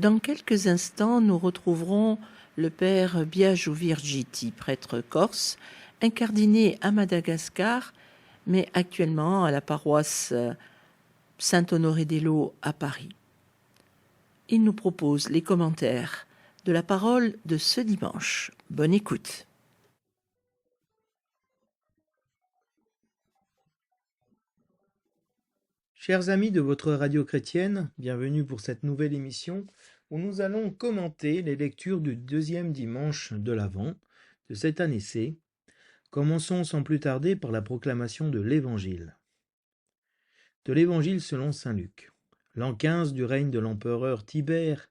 Dans quelques instants, nous retrouverons le père Biagio Virgiti, prêtre corse, incardiné à Madagascar, mais actuellement à la paroisse Saint-Honoré-des-Laux à Paris. Il nous propose les commentaires de la parole de ce dimanche. Bonne écoute. Chers amis de votre radio chrétienne, bienvenue pour cette nouvelle émission où nous allons commenter les lectures du deuxième dimanche de l'Avent de cette année C. Commençons sans plus tarder par la proclamation de l'Évangile. De l'Évangile selon saint Luc. L'an 15 du règne de l'empereur Tibère,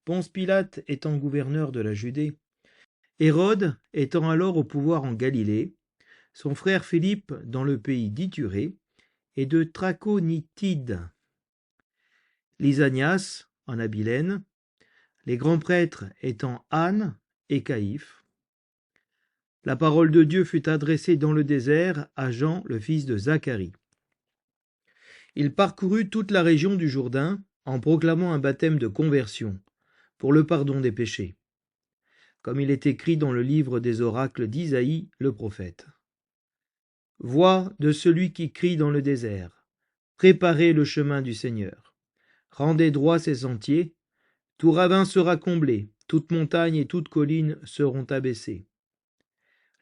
Ponce Pilate étant gouverneur de la Judée, Hérode étant alors au pouvoir en Galilée, son frère Philippe dans le pays d'Ithurée, et de Trachonitide, Lysanias en Abilène, les grands prêtres étant Anne et Caïphe. La parole de Dieu fut adressée dans le désert à Jean, le fils de Zacharie. Il parcourut toute la région du Jourdain en proclamant un baptême de conversion pour le pardon des péchés, comme il est écrit dans le livre des oracles d'Isaïe le prophète. Voix de celui qui crie dans le désert, préparez le chemin du Seigneur. Rendez droit ses sentiers, tout ravin sera comblé, toute montagne et toute colline seront abaissées.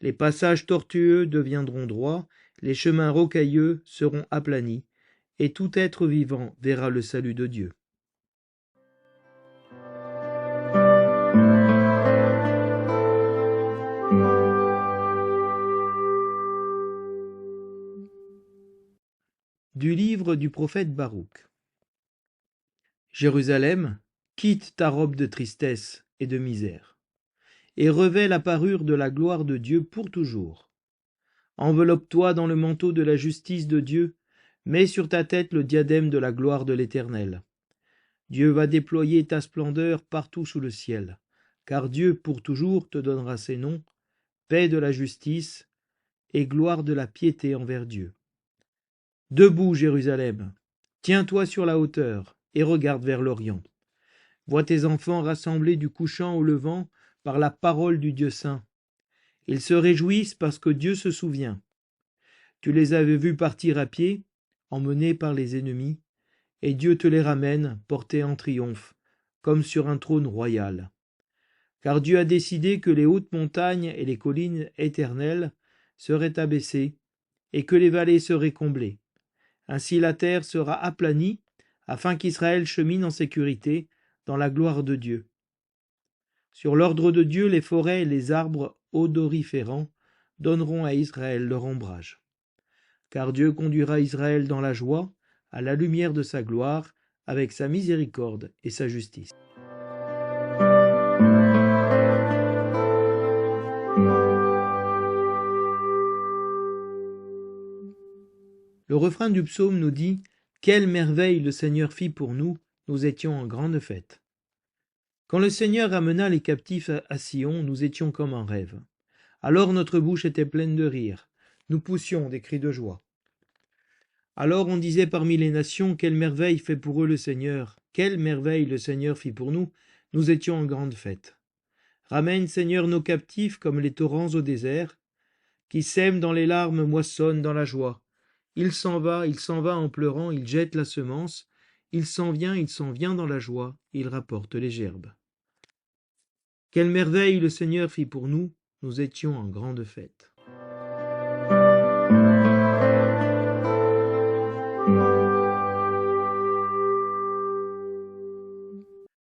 Les passages tortueux deviendront droits, les chemins rocailleux seront aplanis, et tout être vivant verra le salut de Dieu. Du livre du prophète Baruch. Jérusalem, quitte ta robe de tristesse et de misère, et revêt la parure de la gloire de Dieu pour toujours. Enveloppe-toi dans le manteau de la justice de Dieu, mets sur ta tête le diadème de la gloire de l'Éternel. Dieu va déployer ta splendeur partout sous le ciel, car Dieu pour toujours te donnera ses noms, paix de la justice et gloire de la piété envers Dieu. Debout, Jérusalem, tiens-toi sur la hauteur et regarde vers l'Orient. Vois tes enfants rassemblés du couchant au levant par la parole du Dieu saint. Ils se réjouissent parce que Dieu se souvient. Tu les avais vus partir à pied, emmenés par les ennemis, et Dieu te les ramène, portés en triomphe, comme sur un trône royal. Car Dieu a décidé que les hautes montagnes et les collines éternelles seraient abaissées, et que les vallées seraient comblées. Ainsi la terre sera aplanie, afin qu'Israël chemine en sécurité dans la gloire de Dieu. Sur l'ordre de Dieu, les forêts et les arbres odoriférants donneront à Israël leur ombrage. Car Dieu conduira Israël dans la joie, à la lumière de sa gloire, avec sa miséricorde et sa justice. Le refrain du psaume nous dit « Quelle merveille le Seigneur fit pour nous, nous étions en grande fête ». Quand le Seigneur ramena les captifs à Sion, nous étions comme en rêve. Alors notre bouche était pleine de rire, nous poussions des cris de joie. Alors on disait parmi les nations, quelle merveille fait pour eux le Seigneur, quelle merveille le Seigneur fit pour nous, nous étions en grande fête. Ramène, Seigneur, nos captifs comme les torrents au désert, qui sèment dans les larmes, moissonnent dans la joie. Il s'en va en pleurant, il jette la semence, il s'en vient dans la joie, il rapporte les gerbes. Quelle merveille le Seigneur fit pour nous, nous étions en grande fête.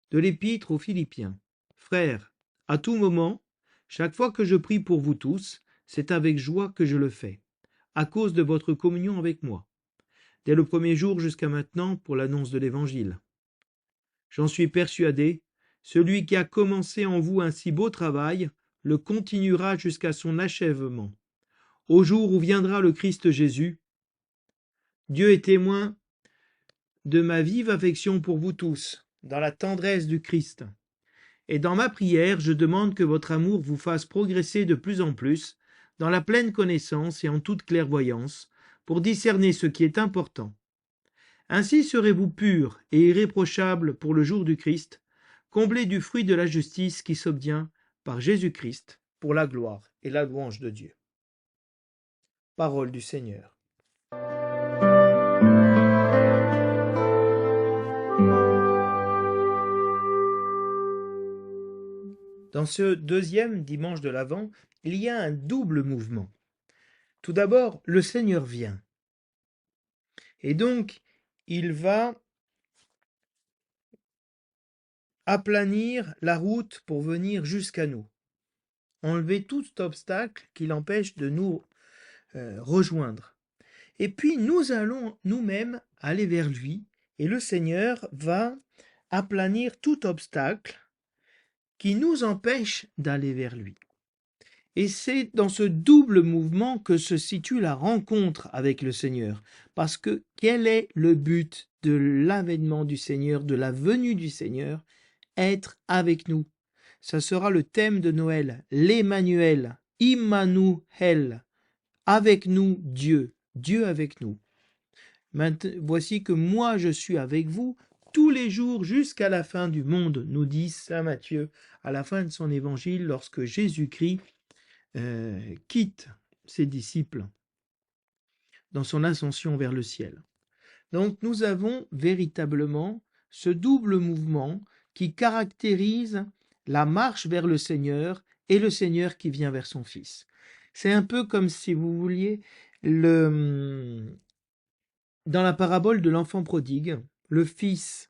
De l'Épître aux Philippiens. Frères, à tout moment, chaque fois que je prie pour vous tous, c'est avec joie que je le fais, à cause de votre communion avec moi, dès le premier jour jusqu'à maintenant pour l'annonce de l'Évangile. J'en suis persuadé, celui qui a commencé en vous un si beau travail le continuera jusqu'à son achèvement, au jour où viendra le Christ Jésus. Dieu est témoin de ma vive affection pour vous tous, dans la tendresse du Christ. Et dans ma prière, je demande que votre amour vous fasse progresser de plus en plus, dans la pleine connaissance et en toute clairvoyance, pour discerner ce qui est important. Ainsi serez-vous purs et irréprochables pour le jour du Christ, comblés du fruit de la justice qui s'obtient par Jésus-Christ pour la gloire et la louange de Dieu. Parole du Seigneur. Dans ce deuxième dimanche de l'Avent, il y a un double mouvement. Tout d'abord, le Seigneur vient. Et donc, il va aplanir la route pour venir jusqu'à nous. Enlever tout obstacle qui l'empêche de nous rejoindre. Et puis, nous allons nous-mêmes aller vers lui. Et le Seigneur va aplanir tout obstacle qui nous empêche d'aller vers lui. Et c'est dans ce double mouvement que se situe la rencontre avec le Seigneur. Parce que quel est le but de l'avènement du Seigneur, de la venue du Seigneur? Être avec nous. Ça sera le thème de Noël, l'Emmanuel, Immanuel, avec nous Dieu, Dieu avec nous. Voici que moi je suis avec vous tous les jours jusqu'à la fin du monde, nous dit saint Matthieu à la fin de son évangile lorsque Jésus-Christ quitte ses disciples dans son ascension vers le ciel. Donc nous avons véritablement ce double mouvement qui caractérise la marche vers le Seigneur et le Seigneur qui vient vers son Fils. C'est un peu comme si vous vouliez dans la parabole de l'enfant prodigue, le fils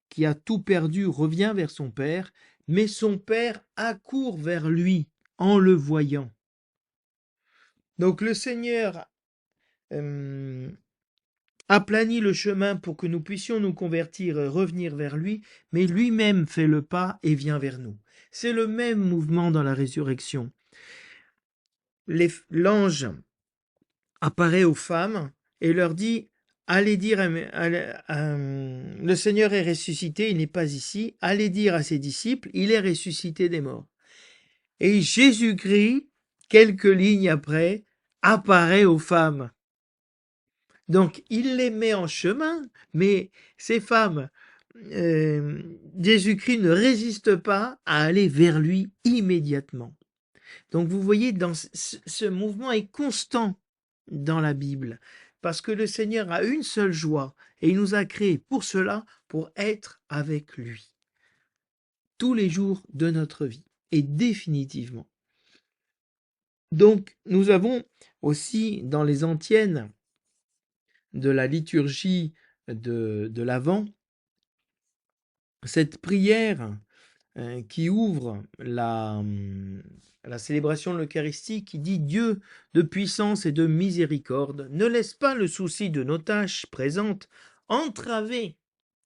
qui a tout perdu revient vers son père, mais son père accourt vers lui en le voyant. Donc le Seigneur aplanit le chemin pour que nous puissions nous convertir et revenir vers lui, mais lui-même fait le pas et vient vers nous. C'est le même mouvement dans la résurrection. L'ange apparaît aux femmes et leur dit « Allez dire, le Seigneur est ressuscité, il n'est pas ici. Allez dire à ses disciples, il est ressuscité des morts. » Et Jésus-Christ, quelques lignes après, apparaît aux femmes. Donc, il les met en chemin, mais ces femmes, Jésus-Christ ne résiste pas à aller vers lui immédiatement. Donc, vous voyez, ce mouvement est constant dans la Bible, parce que le Seigneur a une seule joie, et il nous a créés pour cela, pour être avec lui, tous les jours de notre vie, et définitivement. Donc, nous avons aussi, dans les antiennes, de la liturgie de l'Avent, cette prière qui ouvre la célébration de l'Eucharistie, qui dit « Dieu de puissance et de miséricorde, ne laisse pas le souci de nos tâches présentes entraver,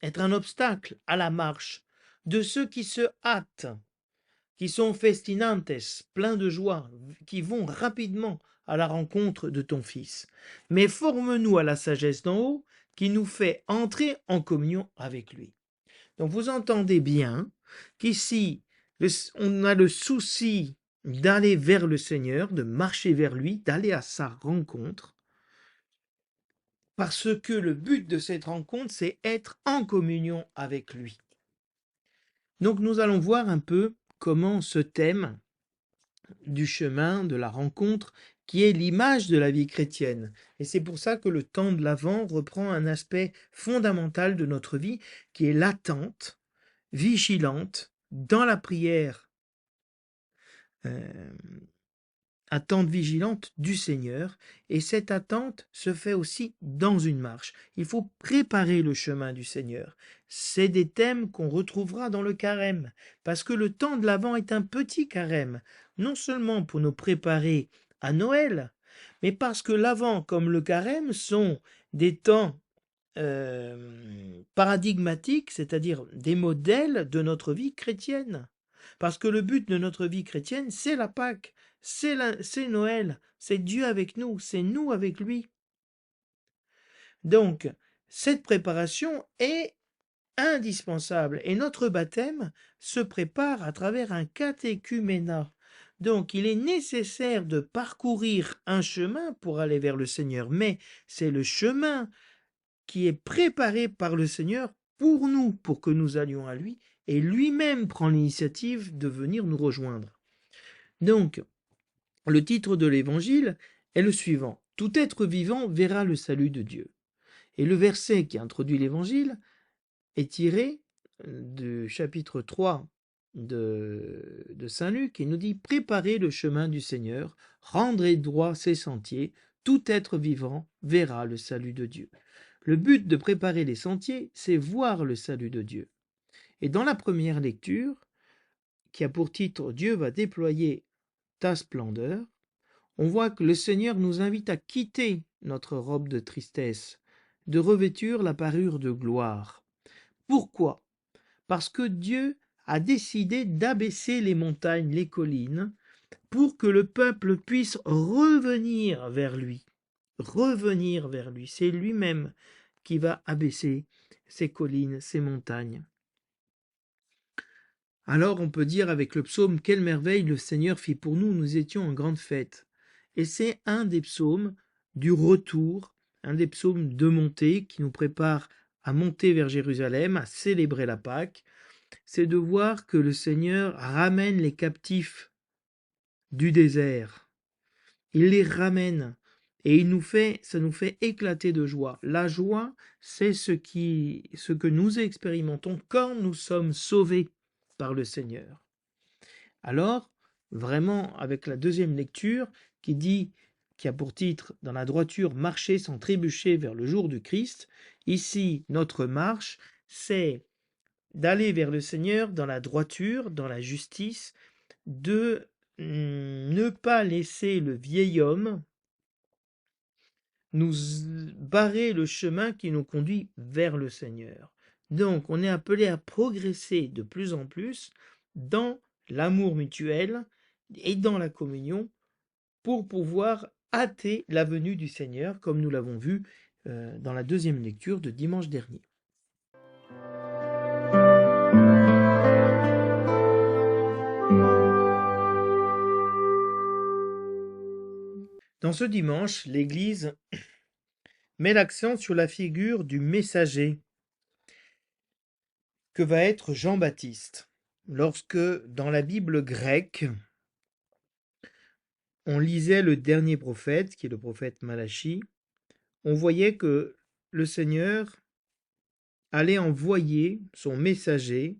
être un obstacle à la marche de ceux qui se hâtent, qui sont festinantes, pleins de joie, qui vont rapidement à la rencontre de ton Fils. Mais forme-nous à la sagesse d'en haut qui nous fait entrer en communion avec lui. » Donc vous entendez bien qu'ici, on a le souci d'aller vers le Seigneur, de marcher vers lui, d'aller à sa rencontre, parce que le but de cette rencontre, c'est être en communion avec lui. Donc nous allons voir un peu comment ce thème du chemin, de la rencontre, qui est l'image de la vie chrétienne. Et c'est pour ça que le temps de l'Avent reprend un aspect fondamental de notre vie, qui est l'attente, vigilante, dans la prière, attente vigilante du Seigneur. Et cette attente se fait aussi dans une marche. Il faut préparer le chemin du Seigneur. C'est des thèmes qu'on retrouvera dans le carême, parce que le temps de l'Avent est un petit carême, non seulement pour nous préparer à Noël, mais parce que l'Avent comme le carême sont des temps paradigmatiques, c'est-à-dire des modèles de notre vie chrétienne. Parce que le but de notre vie chrétienne, c'est la Pâque, c'est Noël, c'est Dieu avec nous, c'est nous avec lui. Donc, cette préparation est indispensable et notre baptême se prépare à travers un catéchuménat. Donc, il est nécessaire de parcourir un chemin pour aller vers le Seigneur, mais c'est le chemin qui est préparé par le Seigneur pour nous, pour que nous allions à lui et lui-même prend l'initiative de venir nous rejoindre. Donc, le titre de l'évangile est le suivant: Tout être vivant verra le salut de Dieu. Et le verset qui introduit l'évangile est tiré du chapitre 3 de Saint Luc, et nous dit: Préparez le chemin du Seigneur, rendrez droit ses sentiers, tout être vivant verra le salut de Dieu. Le but de préparer les sentiers, c'est voir le salut de Dieu. Et dans la première lecture, qui a pour titre Dieu va déployer ta splendeur, on voit que le Seigneur nous invite à quitter notre robe de tristesse, de revêtir la parure de gloire. Pourquoi? Parce que Dieu a décidé d'abaisser les montagnes, les collines, pour que le peuple puisse revenir vers lui. Revenir vers lui. C'est lui-même qui va abaisser ces collines, ces montagnes. Alors on peut dire avec le psaume: Quelle merveille le Seigneur fit pour nous, nous étions en grande fête. Et c'est un des psaumes du retour, un des psaumes de montée qui nous prépare à monter vers Jérusalem, à célébrer la Pâque. C'est de voir que le Seigneur ramène les captifs du désert. Il les ramène et ça nous fait éclater de joie. La joie, c'est ce que nous expérimentons quand nous sommes sauvés par le Seigneur. Alors, vraiment, avec la deuxième lecture qui a pour titre dans la droiture marcher sans trébucher vers le jour du Christ, ici notre marche, c'est d'aller vers le Seigneur dans la droiture, dans la justice, de ne pas laisser le vieil homme nous barrer le chemin qui nous conduit vers le Seigneur. Donc, on est appelé à progresser de plus en plus dans l'amour mutuel et dans la communion pour pouvoir hâter la venue du Seigneur, comme nous l'avons vu dans la deuxième lecture de dimanche dernier. Dans ce dimanche, l'Église met l'accent sur la figure du messager que va être Jean-Baptiste. Lorsque, dans la Bible grecque, on lisait le dernier prophète, qui est le prophète Malachie, on voyait que le Seigneur allait envoyer son messager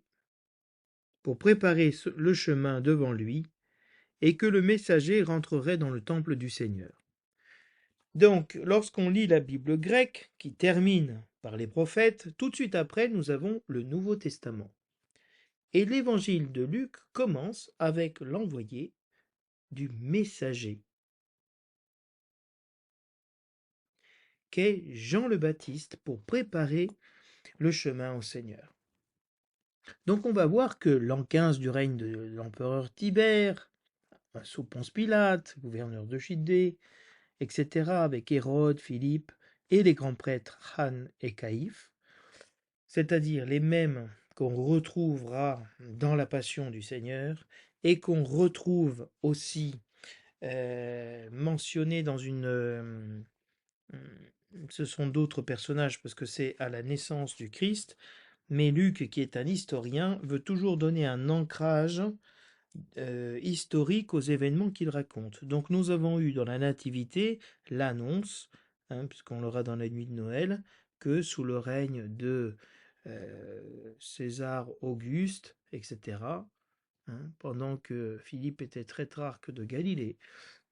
pour préparer le chemin devant lui, et que le messager rentrerait dans le temple du Seigneur. Donc, lorsqu'on lit la Bible grecque, qui termine par les prophètes, tout de suite après, nous avons le Nouveau Testament. Et l'évangile de Luc commence avec l'envoyé du messager, qu'est Jean le Baptiste, pour préparer le chemin au Seigneur. Donc on va voir que l'an 15 du règne de l'empereur Tibère, sous Ponce Pilate, gouverneur de Judée, etc., avec Hérode, Philippe et les grands prêtres Han et Caïphe, c'est-à-dire les mêmes qu'on retrouvera dans la Passion du Seigneur et qu'on retrouve aussi mentionnés dans ce sont d'autres personnages parce que c'est à la naissance du Christ, mais Luc, qui est un historien, veut toujours donner un ancrage historique aux événements qu'il raconte. Donc nous avons eu dans la Nativité l'annonce, puisqu'on l'aura dans la nuit de Noël, que sous le règne de César Auguste, etc., pendant que Philippe était tétrarque de Galilée,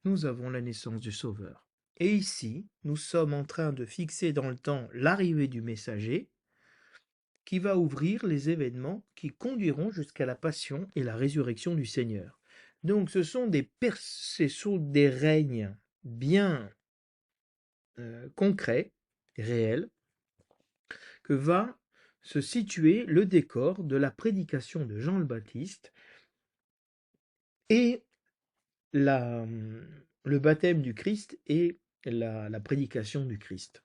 nous avons la naissance du Sauveur. Et ici, nous sommes en train de fixer dans le temps l'arrivée du messager, qui va ouvrir les événements qui conduiront jusqu'à la passion et la résurrection du Seigneur. Donc ce sont des règnes bien concrets, réels, que va se situer le décor de la prédication de Jean le Baptiste et le baptême du Christ et la prédication du Christ.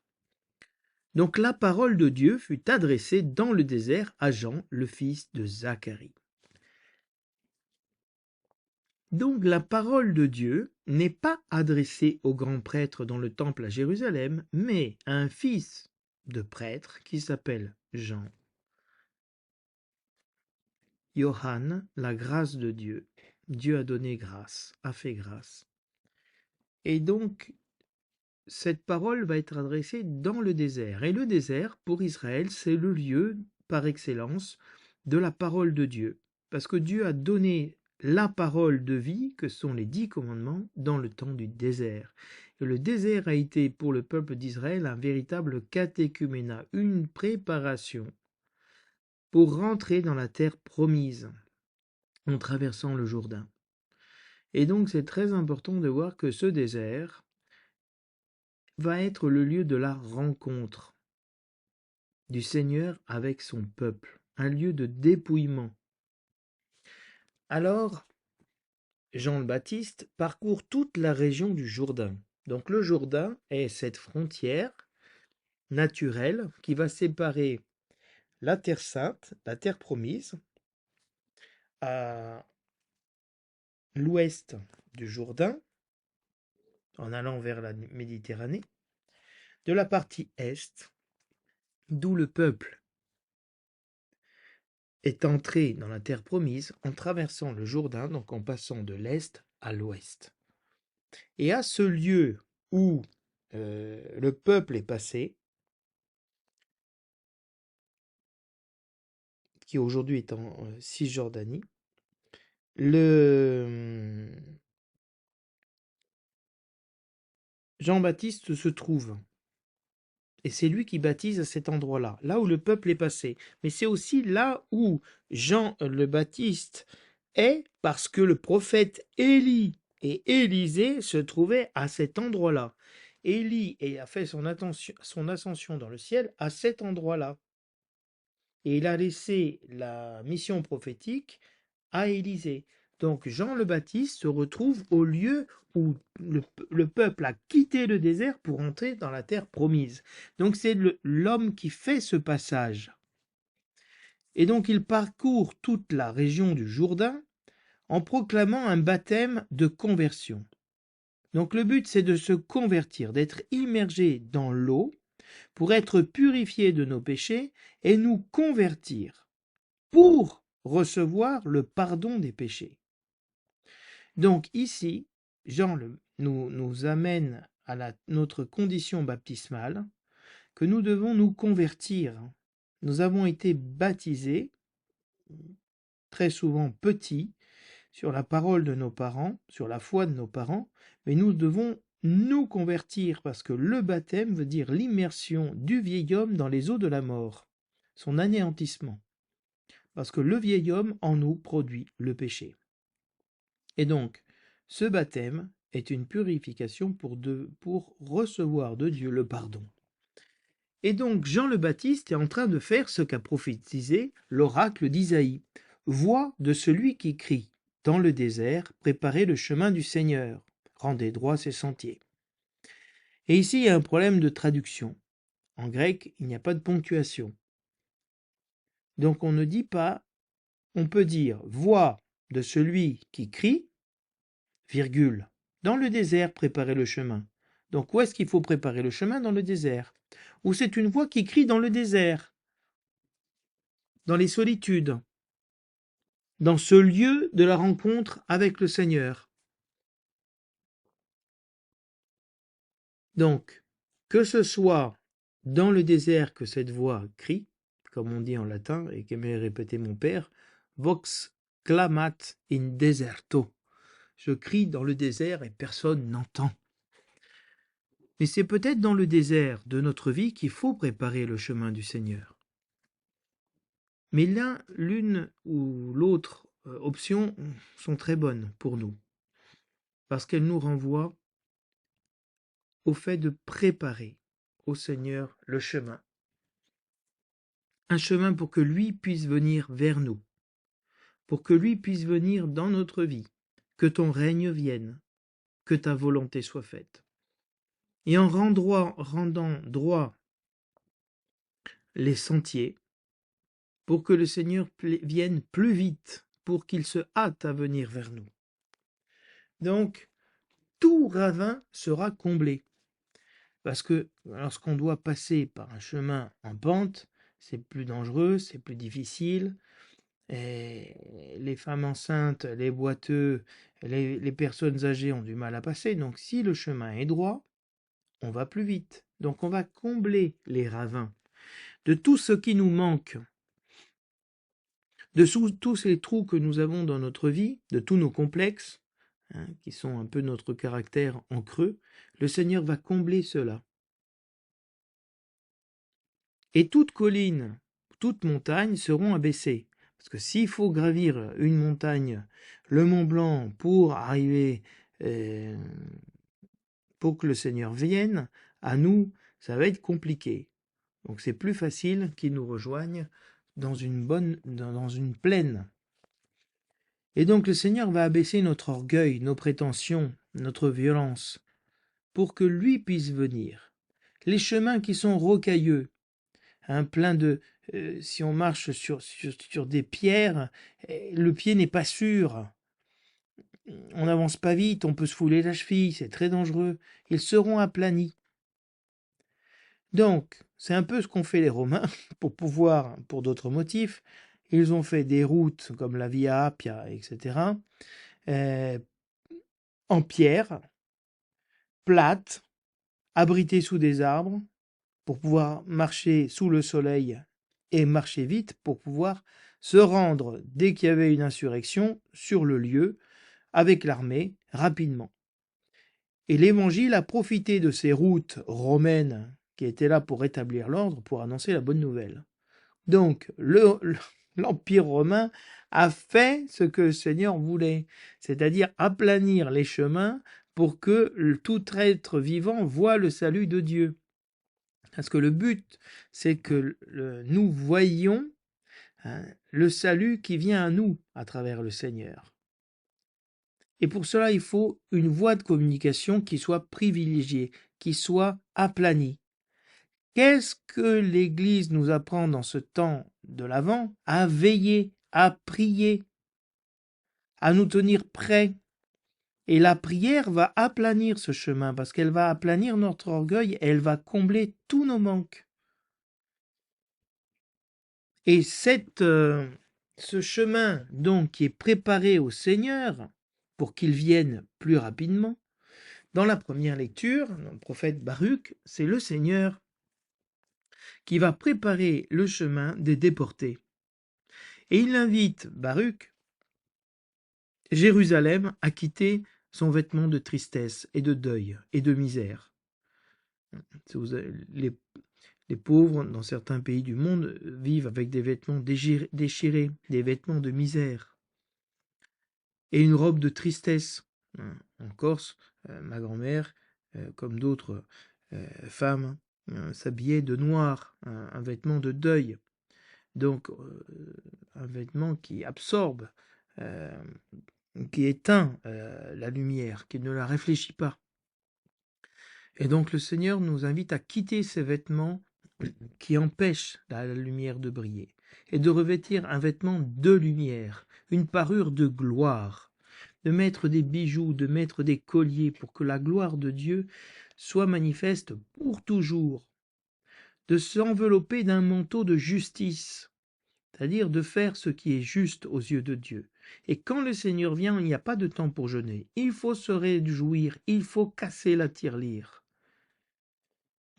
Donc la parole de Dieu fut adressée dans le désert à Jean, le fils de Zacharie. Donc la parole de Dieu n'est pas adressée au grand prêtre dans le temple à Jérusalem, mais à un fils de prêtre qui s'appelle Jean. Yohan, la grâce de Dieu. Dieu a donné grâce, a fait grâce. Et donc, cette parole va être adressée dans le désert. Et le désert, pour Israël, c'est le lieu par excellence de la parole de Dieu. Parce que Dieu a donné la parole de vie, que sont les 10 commandements, dans le temps du désert. Et le désert a été pour le peuple d'Israël un véritable catéchuménat, une préparation pour rentrer dans la terre promise en traversant le Jourdain. Et donc c'est très important de voir que ce désert va être le lieu de la rencontre du Seigneur avec son peuple, un lieu de dépouillement. Alors, Jean le Baptiste parcourt toute la région du Jourdain. Donc le Jourdain est cette frontière naturelle qui va séparer la terre sainte, la terre promise, à l'ouest du Jourdain, en allant vers la Méditerranée, de la partie est, d'où le peuple est entré dans la terre promise en traversant le Jourdain, donc en passant de l'est à l'ouest. Et à ce lieu où le peuple est passé, qui aujourd'hui est en Cisjordanie, Jean-Baptiste se trouve. Et c'est lui qui baptise à cet endroit-là, là où le peuple est passé. Mais c'est aussi là où Jean le Baptiste est, parce que le prophète Élie et Élisée se trouvaient à cet endroit-là. Élie a fait son ascension dans le ciel à cet endroit-là. Et il a laissé la mission prophétique à Élisée. Donc Jean le Baptiste se retrouve au lieu où le peuple a quitté le désert pour entrer dans la terre promise. Donc c'est l'homme qui fait ce passage. Et donc il parcourt toute la région du Jourdain en proclamant un baptême de conversion. Donc le but c'est de se convertir, d'être immergé dans l'eau pour être purifié de nos péchés et nous convertir pour recevoir le pardon des péchés. Donc ici, Jean nous amène à notre condition baptismale, que nous devons nous convertir. Nous avons été baptisés, très souvent petits, sur la parole de nos parents, sur la foi de nos parents, mais nous devons nous convertir, parce que le baptême veut dire l'immersion du vieil homme dans les eaux de la mort, son anéantissement, parce que le vieil homme en nous produit le péché. Et donc, ce baptême est une purification pour recevoir de Dieu le pardon. Et donc, Jean le Baptiste est en train de faire ce qu'a prophétisé l'oracle d'Isaïe. Voix de celui qui crie, dans le désert, préparez le chemin du Seigneur, rendez droits ses sentiers. Et ici, il y a un problème de traduction. En grec, il n'y a pas de ponctuation. Donc, on ne dit pas, on peut dire voix de celui qui crie, virgule, dans le désert, préparer le chemin. Donc où est-ce qu'il faut préparer le chemin? Dans le désert. Ou c'est une voix qui crie dans le désert, dans les solitudes, dans ce lieu de la rencontre avec le Seigneur. Donc, que ce soit dans le désert que cette voix crie, comme on dit en latin, et qu'aimait répéter mon père, vox clamat in deserto. Je crie dans le désert et personne n'entend. Mais c'est peut-être dans le désert de notre vie qu'il faut préparer le chemin du Seigneur. Mais l'une ou l'autre option sont très bonnes pour nous, parce qu'elles nous renvoient au fait de préparer au Seigneur le chemin. Un chemin pour que lui puisse venir vers nous, pour que lui puisse venir dans notre vie, que ton règne vienne, que ta volonté soit faite. Et en rendant droit les sentiers, pour que le Seigneur vienne plus vite, pour qu'il se hâte à venir vers nous. Donc, tout ravin sera comblé. Parce que lorsqu'on doit passer par un chemin en pente, c'est plus dangereux, c'est plus difficile, Et les femmes enceintes, les boiteux, les personnes âgées ont du mal à passer. Donc si le chemin est droit, on va plus vite. Donc on va combler les ravins de tout ce qui nous manque, de tous ces trous que nous avons dans notre vie, de tous nos complexes, qui sont un peu notre caractère en creux. Le Seigneur va combler cela. Et toute colline, toute montagne seront abaissées. Parce que s'il faut gravir une montagne, le Mont Blanc, pour arriver, pour que le Seigneur vienne à nous, ça va être compliqué. Donc c'est plus facile qu'il nous rejoigne dans une plaine. Et donc le Seigneur va abaisser notre orgueil, nos prétentions, notre violence, pour que lui puisse venir. Les chemins qui sont rocailleux, plein de... si on marche sur des pierres, le pied n'est pas sûr. On n'avance pas vite, on peut se fouler la cheville, c'est très dangereux. Ils seront aplanis. Donc, c'est un peu ce qu'ont fait les Romains, pour d'autres motifs. Ils ont fait des routes comme la Via Appia, etc., en pierre, plates, abritées sous des arbres, pour pouvoir marcher sous le soleil et marcher vite pour pouvoir se rendre, dès qu'il y avait une insurrection, sur le lieu, avec l'armée, rapidement. Et l'Évangile a profité de ces routes romaines qui étaient là pour rétablir l'ordre, pour annoncer la bonne nouvelle. Donc, l'Empire romain a fait ce que le Seigneur voulait, c'est-à-dire aplanir les chemins pour que tout être vivant voie le salut de Dieu. Parce que le but, c'est que nous voyions le salut qui vient à nous à travers le Seigneur. Et pour cela, il faut une voie de communication qui soit privilégiée, qui soit aplanie. Qu'est-ce que l'Église nous apprend dans ce temps de l'Avent? À veiller, à prier, à nous tenir prêts. Et la prière va aplanir ce chemin, parce qu'elle va aplanir notre orgueil, et elle va combler tous nos manques. Et ce chemin donc qui est préparé au Seigneur pour qu'il vienne plus rapidement, dans la première lecture, dans le prophète Baruch, c'est le Seigneur qui va préparer le chemin des déportés. Et il invite Baruch, Jérusalem, à quitter son vêtement de tristesse et de deuil et de misère. Les pauvres, dans certains pays du monde, vivent avec des vêtements déchirés, des vêtements de misère, et une robe de tristesse. En Corse, ma grand-mère, comme d'autres femmes, s'habillait de noir, un vêtement de deuil. Donc, un vêtement qui absorbe, qui éteint la lumière, qui ne la réfléchit pas. Et donc le Seigneur nous invite à quitter ces vêtements qui empêchent la lumière de briller, et de revêtir un vêtement de lumière, une parure de gloire, de mettre des bijoux, de mettre des colliers pour que la gloire de Dieu soit manifeste pour toujours, de s'envelopper d'un manteau de justice, c'est-à-dire de faire ce qui est juste aux yeux de Dieu. Et quand le Seigneur vient, il n'y a pas de temps pour jeûner, il faut se réjouir, il faut casser la tirelire.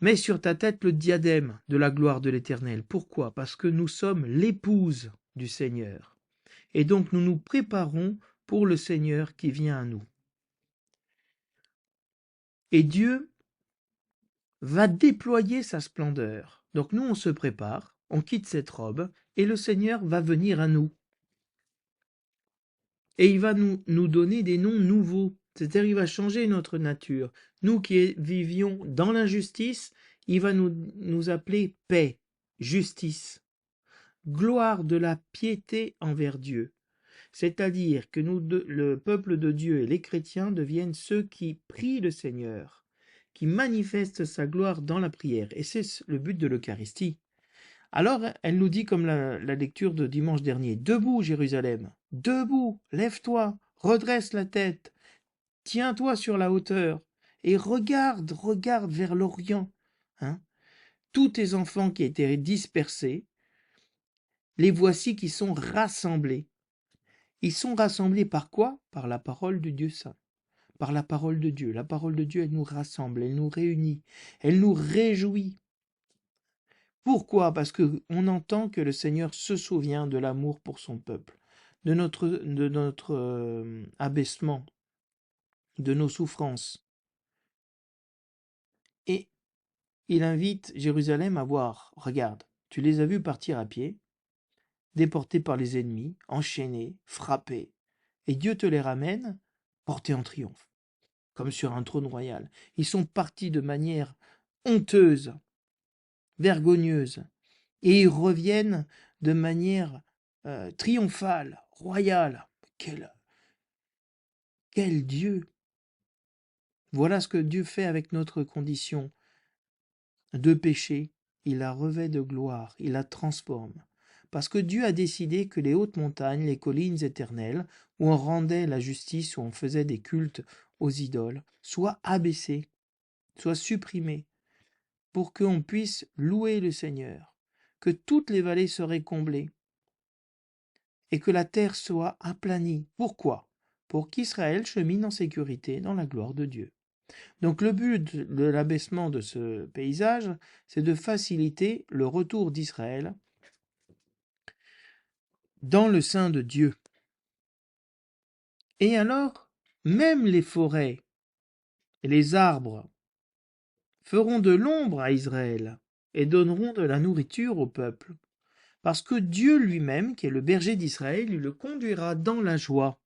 Mets sur ta tête le diadème de la gloire de l'Éternel. Pourquoi? Parce que nous sommes l'épouse du Seigneur. Et donc nous nous préparons pour le Seigneur qui vient à nous. Et Dieu va déployer sa splendeur. Donc nous, on se prépare, on quitte cette robe, et le Seigneur va venir à nous. Et il va nous donner des noms nouveaux. C'est-à-dire il va changer notre nature. Nous qui vivions dans l'injustice, il va nous appeler paix, justice, gloire de la piété envers Dieu. C'est-à-dire que le peuple de Dieu et les chrétiens deviennent ceux qui prient le Seigneur, qui manifestent sa gloire dans la prière. Et c'est le but de l'Eucharistie. Alors, elle nous dit, comme la lecture de dimanche dernier, « Debout, Jérusalem, debout, lève-toi, redresse la tête, tiens-toi sur la hauteur, et regarde vers l'Orient. Tous tes enfants qui étaient dispersés, les voici qui sont rassemblés. Ils sont rassemblés par quoi? Par la parole du Dieu saint, par la parole de Dieu. La parole de Dieu, elle nous rassemble, elle nous réunit, elle nous réjouit. Pourquoi? Parce qu'on entend que le Seigneur se souvient de l'amour pour son peuple, de notre abaissement, de nos souffrances. Et il invite Jérusalem à voir, regarde, tu les as vus partir à pied, déportés par les ennemis, enchaînés, frappés, et Dieu te les ramène portés en triomphe, comme sur un trône royal. Ils sont partis de manière honteuse, vergogneuse, et ils reviennent de manière triomphale, royale. Quel Dieu! Voilà ce que Dieu fait avec notre condition de péché. Il la revêt de gloire, il la transforme. Parce que Dieu a décidé que les hautes montagnes, les collines éternelles, où on rendait la justice, où on faisait des cultes aux idoles, soient abaissées, soient supprimées, pour qu'on puisse louer le Seigneur, que toutes les vallées seraient comblées, et que la terre soit aplanie. Pourquoi? Pour qu'Israël chemine en sécurité dans la gloire de Dieu. Donc le but de l'abaissement de ce paysage, c'est de faciliter le retour d'Israël dans le sein de Dieu. Et alors, même les forêts et les arbres feront de l'ombre à Israël et donneront de la nourriture au peuple. Parce que Dieu lui-même, qui est le berger d'Israël, il le conduira dans la joie,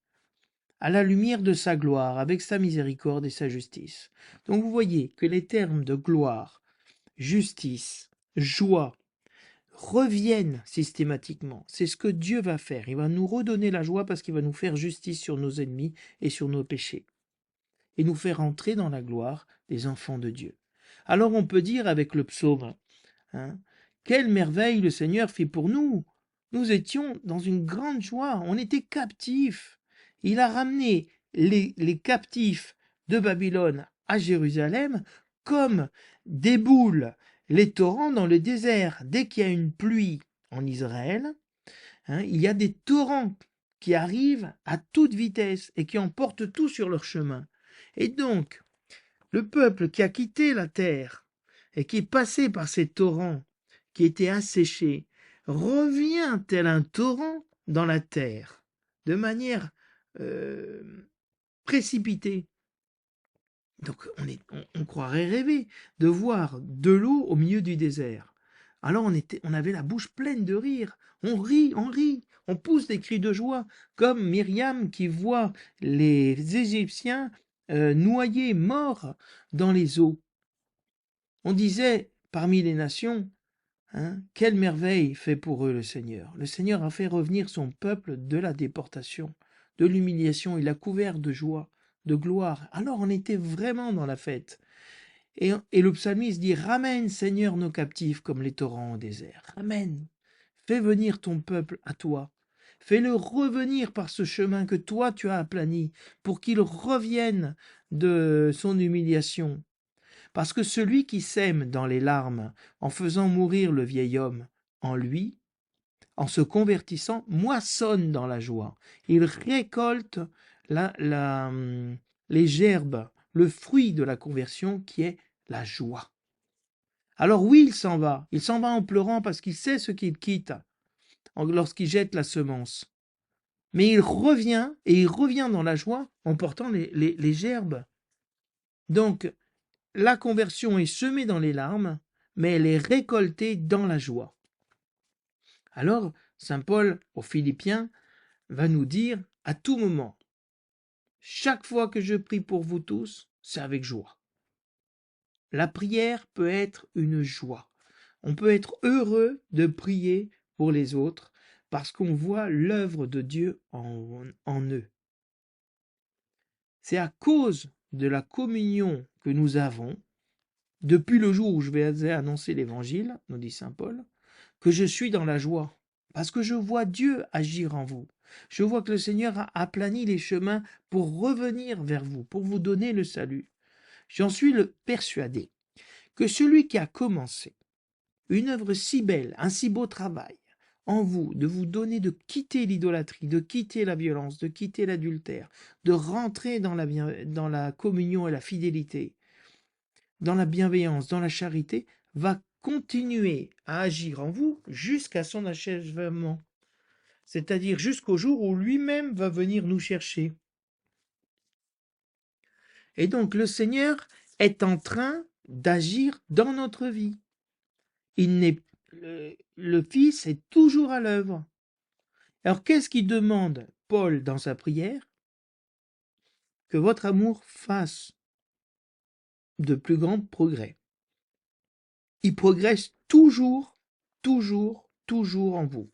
à la lumière de sa gloire, avec sa miséricorde et sa justice. Donc vous voyez que les termes de gloire, justice, joie, reviennent systématiquement. C'est ce que Dieu va faire. Il va nous redonner la joie parce qu'il va nous faire justice sur nos ennemis et sur nos péchés. Et nous faire entrer dans la gloire des enfants de Dieu. Alors on peut dire avec le psaume, hein, quelle merveille le Seigneur fait pour nous. Nous étions dans une grande joie, on était captifs. Il a ramené les captifs de Babylone à Jérusalem comme déboulent les torrents dans le désert. Dès qu'il y a une pluie en Israël, hein, il y a des torrents qui arrivent à toute vitesse et qui emportent tout sur leur chemin. Et donc, le peuple qui a quitté la terre et qui est passé par ces torrents qui étaient asséchés revient tel un torrent dans la terre, de manière précipitée. Donc on croirait rêver de voir de l'eau au milieu du désert. Alors on avait la bouche pleine de rire. On rit, on pousse des cris de joie, comme Myriam qui voit les Égyptiens noyés, morts dans les eaux. On disait parmi les nations, hein, quelle merveille fait pour eux le Seigneur. Le Seigneur a fait revenir son peuple de la déportation, de l'humiliation. Il a couvert de joie, de gloire. Alors on était vraiment dans la fête. Et le psalmiste dit, ramène Seigneur nos captifs comme les torrents au désert. Ramène. Fais venir ton peuple à toi. Fais-le revenir par ce chemin que toi tu as aplani, pour qu'il revienne de son humiliation. Parce que celui qui sème dans les larmes, en faisant mourir le vieil homme, en lui, en se convertissant, moissonne dans la joie. Il récolte les gerbes, le fruit de la conversion qui est la joie. Alors oui, il s'en va en pleurant parce qu'il sait ce qu'il quitte lorsqu'il jette la semence. Mais il revient, et il revient dans la joie en portant les gerbes. Donc, la conversion est semée dans les larmes, mais elle est récoltée dans la joie. Alors, saint Paul aux Philippiens va nous dire à tout moment, chaque fois que je prie pour vous tous, c'est avec joie. La prière peut être une joie. On peut être heureux de prier pour les autres parce qu'on voit l'œuvre de Dieu en eux. C'est à cause de la communion que nous avons, depuis le jour où je vais annoncer l'évangile, nous dit saint Paul, que je suis dans la joie, parce que je vois Dieu agir en vous. Je vois que le Seigneur a aplani les chemins pour revenir vers vous, pour vous donner le salut. J'en suis persuadé que celui qui a commencé une œuvre si belle, un si beau travail, en vous, de vous donner de quitter l'idolâtrie, de quitter la violence, de quitter l'adultère, de rentrer dans dans la communion et la fidélité, dans la bienveillance, dans la charité, va continuer à agir en vous jusqu'à son achèvement, c'est-à-dire jusqu'au jour où lui-même va venir nous chercher. Et donc le Seigneur est en train d'agir dans notre vie. Le Fils est toujours à l'œuvre. Alors qu'est-ce qu'il demande Paul dans sa prière? Que votre amour fasse de plus grands progrès. Il progresse toujours, toujours, toujours en vous.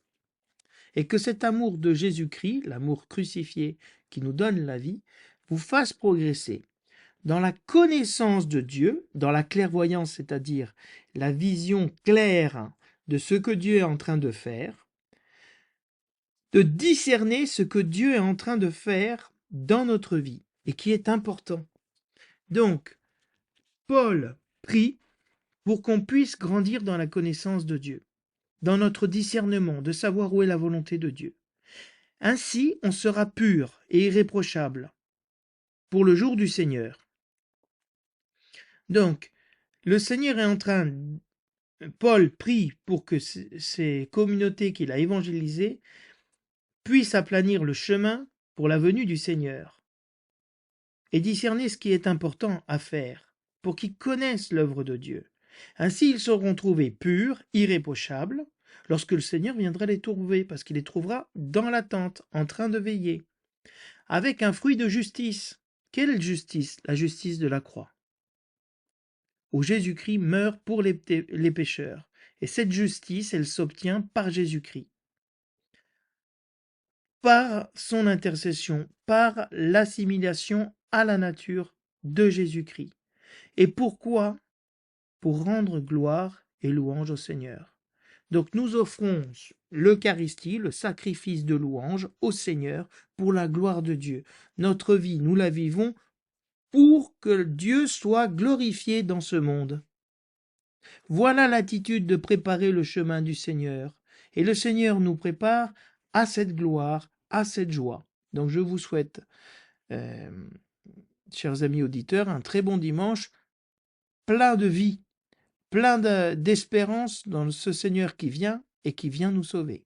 Et que cet amour de Jésus-Christ, l'amour crucifié qui nous donne la vie, vous fasse progresser dans la connaissance de Dieu, dans la clairvoyance, c'est-à-dire la vision claire de ce que Dieu est en train de faire, de discerner ce que Dieu est en train de faire dans notre vie et qui est important. Donc, Paul prie pour qu'on puisse grandir dans la connaissance de Dieu, dans notre discernement, de savoir où est la volonté de Dieu. Ainsi, on sera pur et irréprochable pour le jour du Seigneur. Donc, le Seigneur est en train, Paul prie pour que ces communautés qu'il a évangélisées puissent aplanir le chemin pour la venue du Seigneur et discerner ce qui est important à faire pour qu'ils connaissent l'œuvre de Dieu. Ainsi, ils seront trouvés purs, irréprochables, lorsque le Seigneur viendra les trouver, parce qu'il les trouvera dans l'attente, en train de veiller, avec un fruit de justice. Quelle justice? La justice de la croix, où Jésus-Christ meurt pour les pécheurs. Et cette justice, elle s'obtient par Jésus-Christ, par son intercession, par l'assimilation à la nature de Jésus-Christ. Et pourquoi? Pour rendre gloire et louange au Seigneur. Donc nous offrons l'Eucharistie, le sacrifice de louange au Seigneur pour la gloire de Dieu. Notre vie, nous la vivons pour que Dieu soit glorifié dans ce monde. Voilà l'attitude de préparer le chemin du Seigneur. Et le Seigneur nous prépare à cette gloire, à cette joie. Donc je vous souhaite, chers amis auditeurs, un très bon dimanche, plein de vie, plein d'espérance dans ce Seigneur qui vient et qui vient nous sauver.